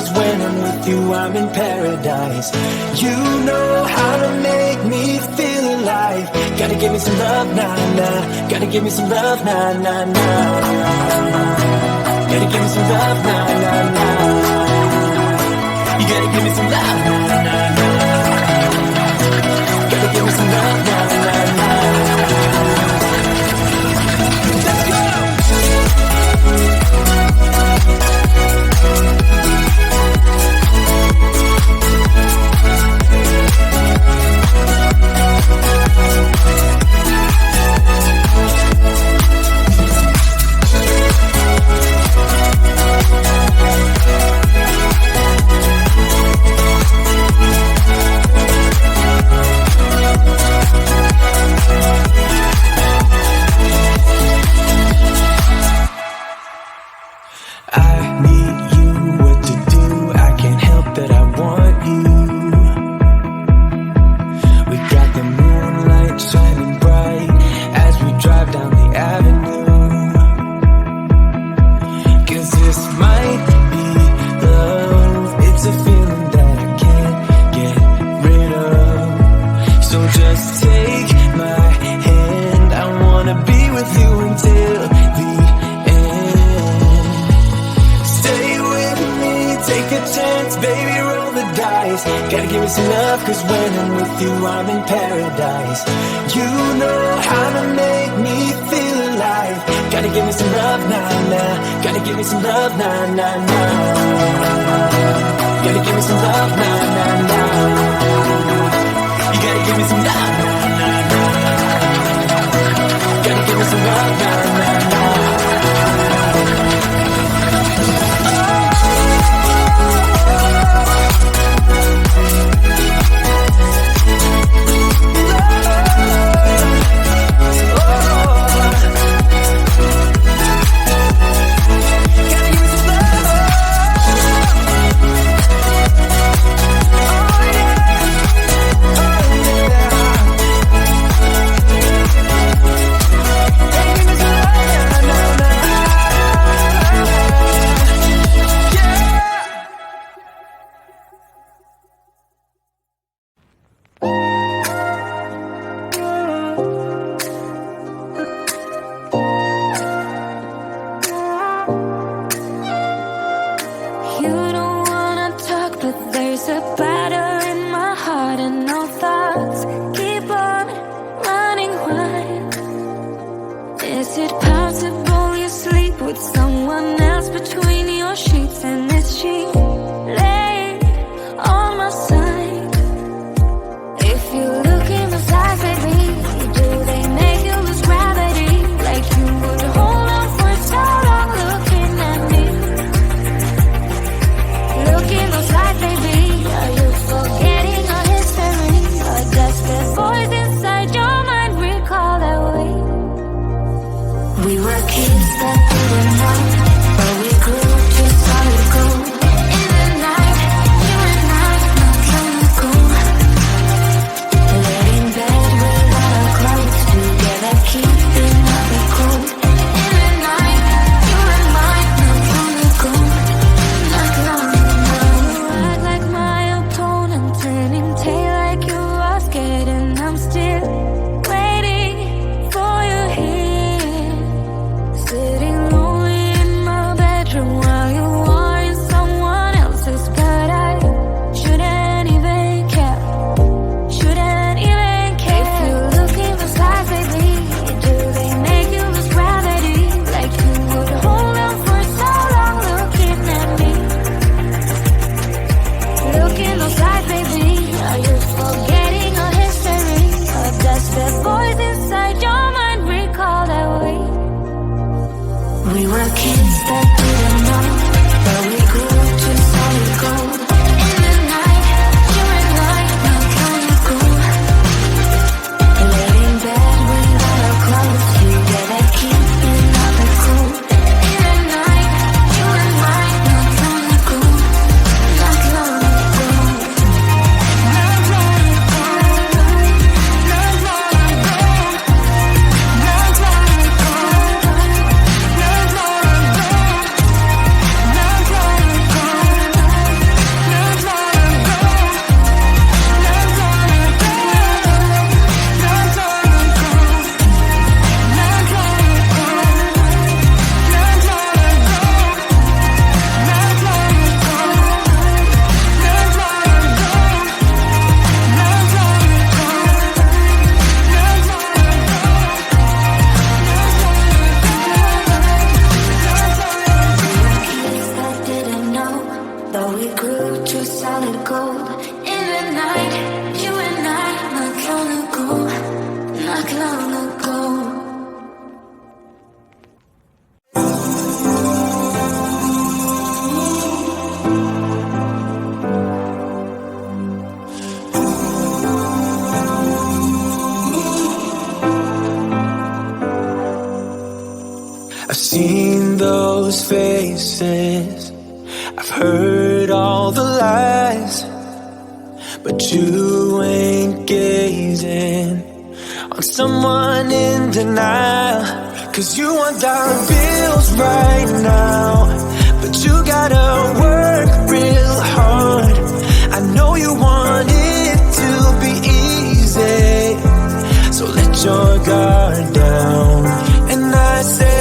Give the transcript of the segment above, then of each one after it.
'cause when I'm with you I'm in paradise. You know how to make me feel alive. Gotta give me some love, nah, nah. Gotta give me some love, nah, nah, nah. Gotta give me some love, nah, nah, nah. You gotta give me some love, nah, nah, nah. Gotta give me some love, nah, nah, nah. Let's go! Gotta give me some love, 'cause when I'm with you I'm in paradise. You know how to make me feel alive. Gotta give me some love, nah, nah. Gotta give me some love, nah, nah, nah. Gotta give me some love, nah, nah, nah. You gotta give me some love, nah, nah, nah. Gotta give me some love, nah, nah, nah. Are you we grew to solid gold. In the night, you and I, not long ago, not long ago. I've seen those faces, I've heard all the lies, but you ain't gazing on someone in denial. 'Cause you want dollar bills right now, but you gotta work real hard. I know you want it to be easy, so let your guard down. And I said,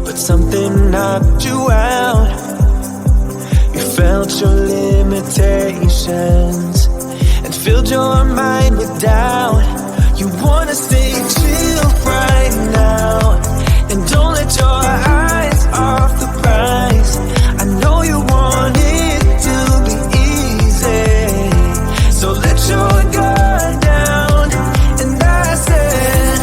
but something knocked you out. You felt your limitations and filled your mind with doubt. You wanna stay chill right now and don't let your eyes off the prize. I know you want it to be easy, so let your guard down. And I said,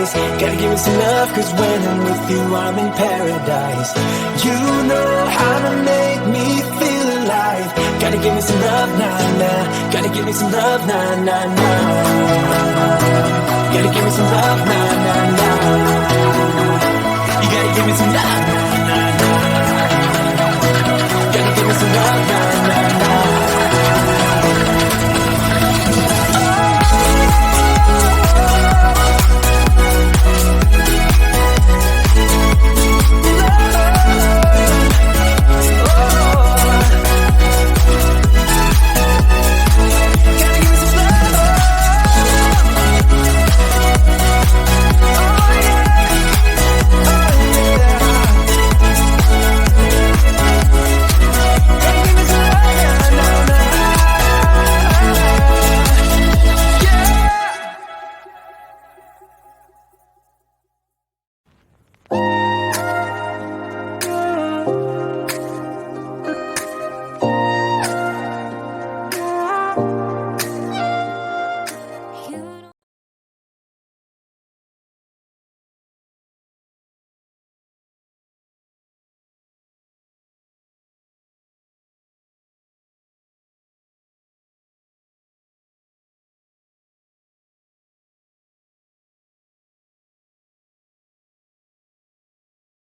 paradise. Gotta give me some love, cause when I'm with you, I'm in paradise. You know how to make me feel alive. Gotta give me some love, nah, nah. Gotta give me some love, nah, nah, nah. Gotta give me some love, nah, nah, nah. You gotta give me some love, nah, nah, nah. Gotta give me some love, nah, nah, nah.